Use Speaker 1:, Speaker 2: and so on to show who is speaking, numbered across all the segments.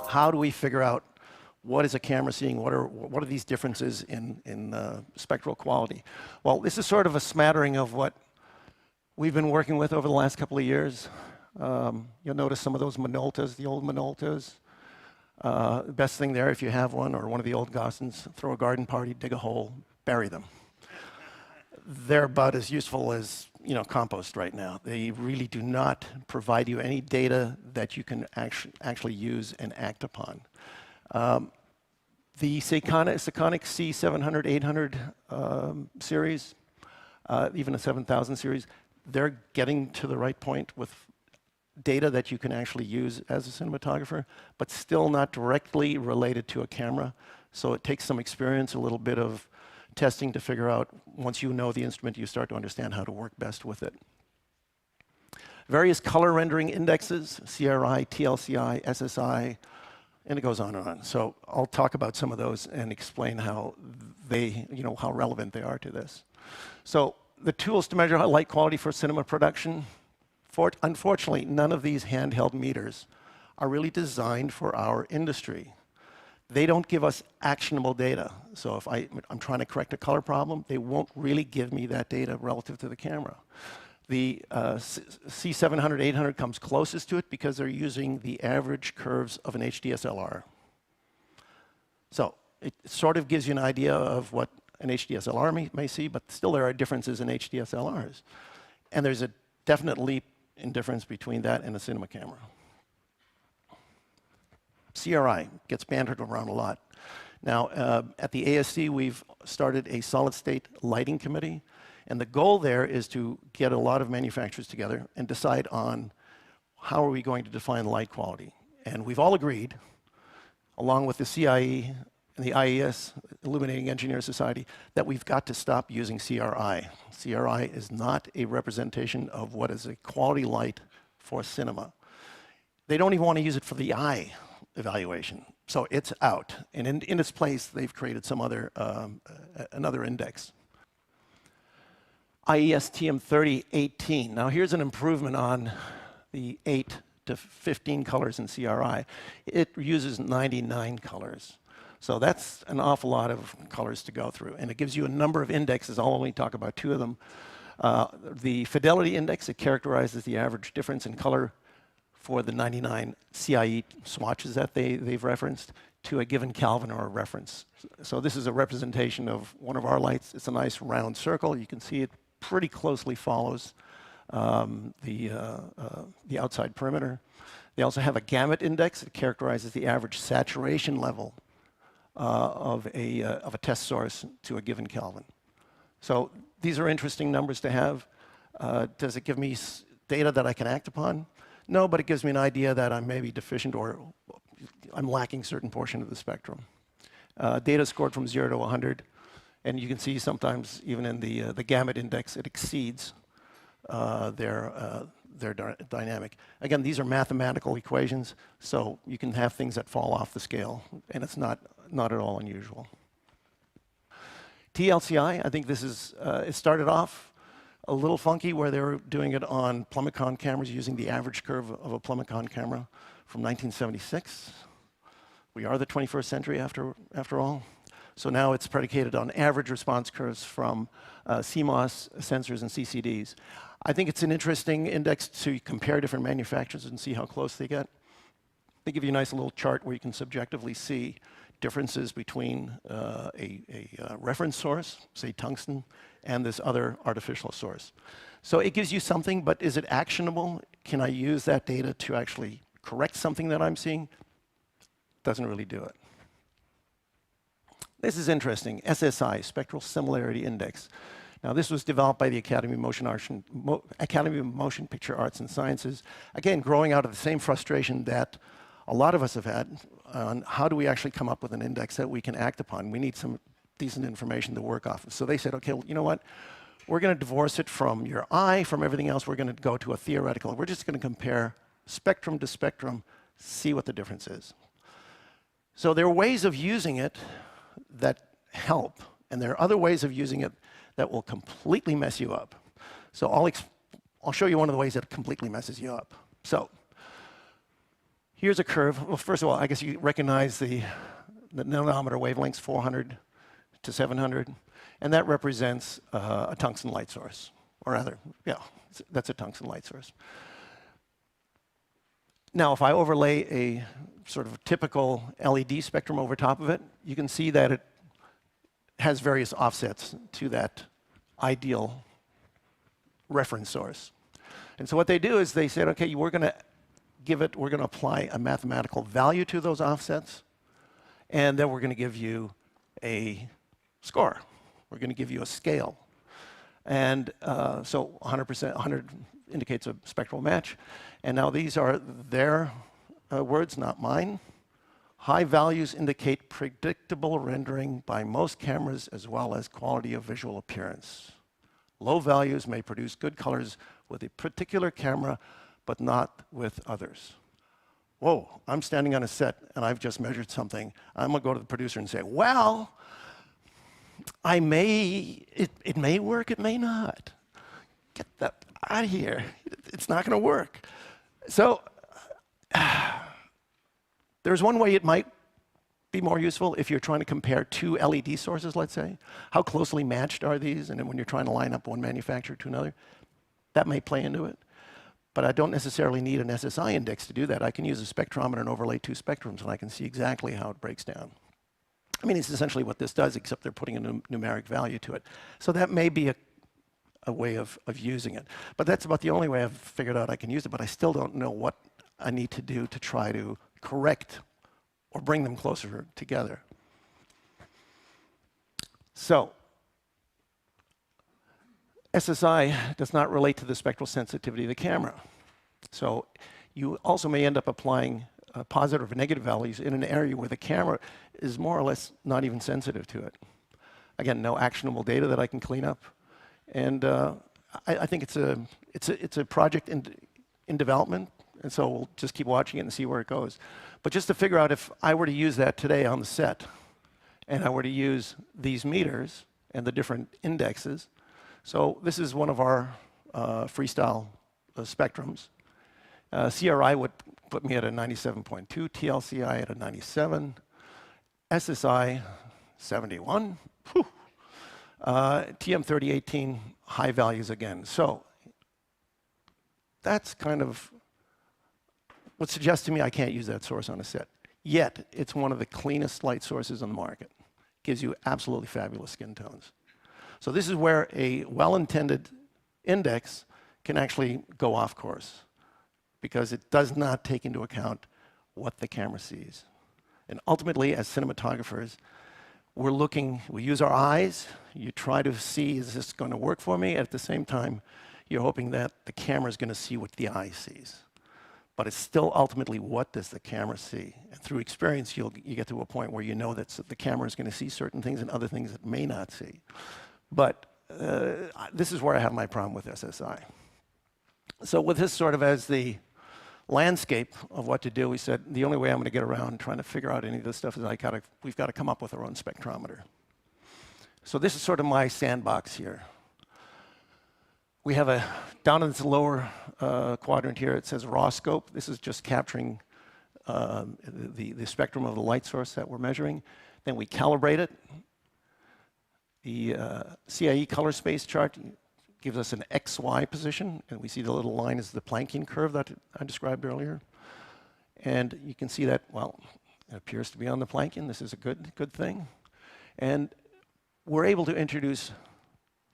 Speaker 1: How do we figure out what is a camera seeing? What are these differences in spectral quality? Well, this is sort of a smattering of what we've been working with over the last couple of years. You'll notice some of those Minoltas, the old Minoltas. The best thing there, if you have one, or one of the old Gossens, throw a garden party, dig a hole, bury them. They're about as useful as compost right now. They really do not provide you any data that you can actually use and act upon. The Sekonic C700, 800 series, even a 7000 series, they're getting to the right point with data that you can actually use as a cinematographer, but still not directly related to a camera. So it takes some experience, a little bit of testing to figure out, once you know the instrument, you start to understand how to work best with it. Various color rendering indexes, CRI, TLCI, SSI, and it goes on and on. So I'll talk about some of those and explain how they, how relevant they are to this. So the tools to measure light quality for cinema production, unfortunately, none of these handheld meters are really designed for our industry. They don't give us actionable data. So if I'm trying to correct a color problem, they won't really give me that data relative to the camera. The C700, 800 comes closest to it because they're using the average curves of an HDSLR. So it sort of gives you an idea of what an HDSLR may see, but still there are differences in HDSLRs. And there's a definite leap in difference between that and a cinema camera. CRI gets bantered around a lot. Now, at the ASC, we've started a solid-state lighting committee. And the goal there is to get a lot of manufacturers together and decide on how are we going to define light quality. And we've all agreed, along with the CIE and the IES, Illuminating Engineers Society, that we've got to stop using CRI. CRI is not a representation of what is a quality light for cinema. They don't even want to use it for the eye evaluation. So it's out. And in its place, they've created some other, another index. IES TM3018. Now here's an improvement on the 8 to 15 colors in CRI. It uses 99 colors. So that's an awful lot of colors to go through. And it gives you a number of indexes. I'll only talk about two of them. The fidelity index, it characterizes the average difference in color for the 99 CIE swatches that they've referenced to a given Kelvin or a reference. So this is a representation of one of our lights. It's a nice round circle. You can see it pretty closely follows the outside perimeter. They also have a gamut index that characterizes the average saturation level of a test source to a given Kelvin. So these are interesting numbers to have. Does it give me data that I can act upon? No, but it gives me an idea that I'm maybe deficient or I'm lacking a certain portion of the spectrum. Data scored from 0 to 100. And you can see sometimes even in the gamut index, it exceeds their dynamic. Again, these are mathematical equations, so you can have things that fall off the scale, and it's not at all unusual. TLCI, I think this is, it started off a little funky where they were doing it on Plumicon cameras using the average curve of a Plumicon camera from 1976. We are the 21st century after all. So now it's predicated on average response curves from CMOS sensors and CCDs. I think it's an interesting index to compare different manufacturers and see how close they get. They give you a nice little chart where you can subjectively see differences between a reference source, say tungsten, and this other artificial source. So it gives you something, but is it actionable? Can I use that data to actually correct something that I'm seeing? Doesn't really do it. This is interesting, SSI, Spectral Similarity Index. Now this was developed by the Academy of Motion Picture Arts and Sciences, again, growing out of the same frustration that a lot of us have had on how do we actually come up with an index that we can act upon. We need some decent information to work off of. So they said, okay, well, you know what? We're going to divorce it from your eye, from everything else. We're going to go to a theoretical. We're just going to compare spectrum to spectrum see what the difference is. So there are ways of using it that help, and there are other ways of using it that will completely mess you up. So I'll show you one of the ways that completely messes you up. So here's a curve. Well, first of all, I guess you recognize the nanometer wavelengths, 400 to 700, and that represents a tungsten light source, or rather, yeah, that's a tungsten light source. Now, if I overlay a sort of typical LED spectrum over top of it, you can see that it has various offsets to that ideal reference source. And so what they do is they said, okay, we're going to apply a mathematical value to those offsets, and then we're going to give you a score. We're going to give you a scale. And so 100%, 100 indicates a spectral match. And now these are their words, not mine. High values indicate predictable rendering by most cameras as well as quality of visual appearance. Low values may produce good colors with a particular camera, but not with others. Whoa, I'm standing on a set and I've just measured something. I'm going to go to the producer and say, well, it may work, it may not. Get that out of here. It's not going to work. So there's one way it might be more useful if you're trying to compare two LED sources, let's say. How closely matched are these? And then when you're trying to line up one manufacturer to another, that may play into it. But I don't necessarily need an SSI index to do that. I can use a spectrometer and overlay two spectrums, and I can see exactly how it breaks down. I mean, it's essentially what this does, except they're putting a numeric value to it. So that may be a way of using it. But that's about the only way I've figured out I can use it, but I still don't know what I need to do to try to correct or bring them closer together. So SSI does not relate to the spectral sensitivity of the camera. So you also may end up applying positive or negative values in an area where the camera is more or less not even sensitive to it. Again, no actionable data that I can clean up. And I think it's a project in development, and so we'll just keep watching it and see where it goes. But just to figure out if I were to use that today on the set, and I were to use these meters and the different indexes. So this is one of our freestyle spectrums. CRI would put me at a 97.2, TLCI at a 97, SSI 71, TM3018 high values again. So that's kind of what suggests to me I can't use that source on a set. Yet, it's one of the cleanest light sources on the market. Gives you absolutely fabulous skin tones. So this is where a well-intended index can actually go off course, because it does not take into account what the camera sees. And ultimately, as cinematographers, we use our eyes. You try to see, is this going to work for me? At the same time, you're hoping that the camera is going to see what the eye sees. But it's still ultimately, what does the camera see? And through experience, you get to a point where you know that the camera is going to see certain things and other things it may not see. But this is where I have my problem with SSI. So with this sort of as the landscape of what to do, we said the only way I'm going to get around trying to figure out any of this stuff is we've got to come up with our own spectrometer. So this is sort of my sandbox here. We have down in this lower quadrant here, it says raw scope. This is just capturing the spectrum of the light source that we're measuring. Then we calibrate it. The CIE color space chart gives us an XY position, and we see the little line is the Planckian curve that I described earlier. And you can see that, well, it appears to be on the Planckian. This is a good thing. And we're able to introduce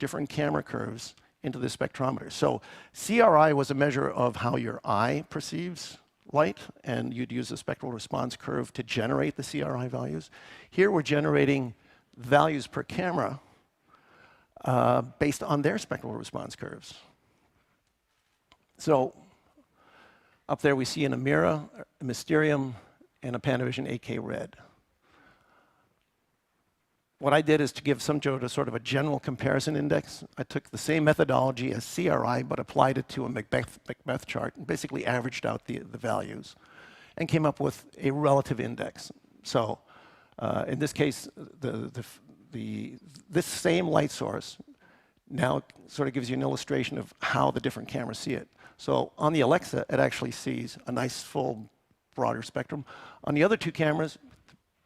Speaker 1: different camera curves into the spectrometer. So CRI was a measure of how your eye perceives light, and you'd use a spectral response curve to generate the CRI values. Here we're generating values per camera based on their spectral response curves. So up there we see an Amira, a Mysterium, and a Panavision 8K Red. What I did is to give some sort of a general comparison index. I took the same methodology as CRI, but applied it to a Macbeth chart and basically averaged out the values. and came up with a relative index. So in this case, this same light source now sort of gives you an illustration of how the different cameras see it. So on the Alexa, it actually sees a nice full broader spectrum. On the other two cameras,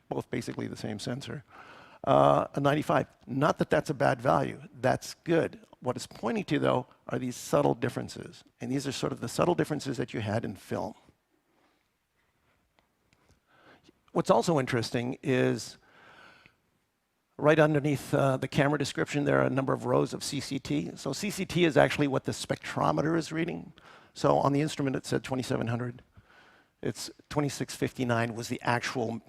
Speaker 1: both basically the same sensor, a 95. Not that that's a bad value. That's good. What it's pointing to, though, are these subtle differences. And these are sort of the subtle differences that you had in film. What's also interesting is right underneath the camera description, there are a number of rows of CCT. So CCT is actually what the spectrometer is reading. So on the instrument, it said 2700. It's 2659 was the actual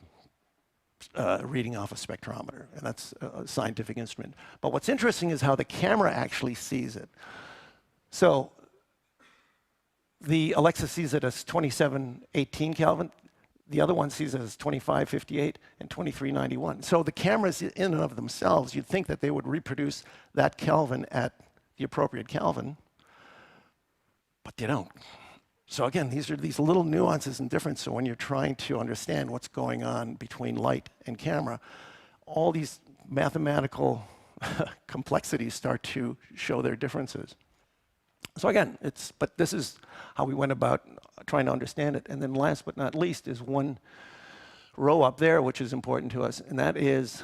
Speaker 1: reading off a spectrometer, and that's a scientific instrument. But what's interesting is how the camera actually sees it. So the Alexa sees it as 2718 Kelvin. The other one sees it as 2558 and 2391. So the cameras in and of themselves, you'd think that they would reproduce that Kelvin at the appropriate Kelvin, but they don't. So again, these are these little nuances and differences. So when you're trying to understand what's going on between light and camera, all these mathematical complexities start to show their differences. So again, but this is how we went about trying to understand it. And then last but not least is one row up there, which is important to us, and that is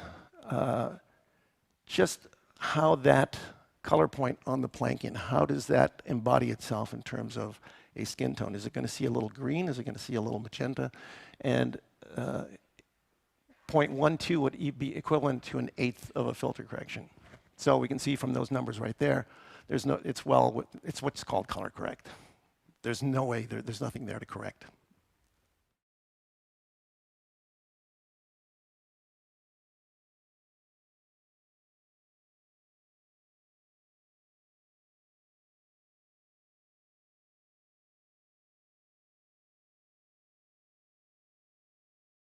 Speaker 1: just how that color point on the Planckian, how does that embody itself in terms of a skin tone? Is it going to see a little green? Is it going to see a little magenta? And 0.12 would be equivalent to an eighth of a filter correction. So we can see from those numbers right there, it's what's called color correct. There's no way, there's nothing there to correct.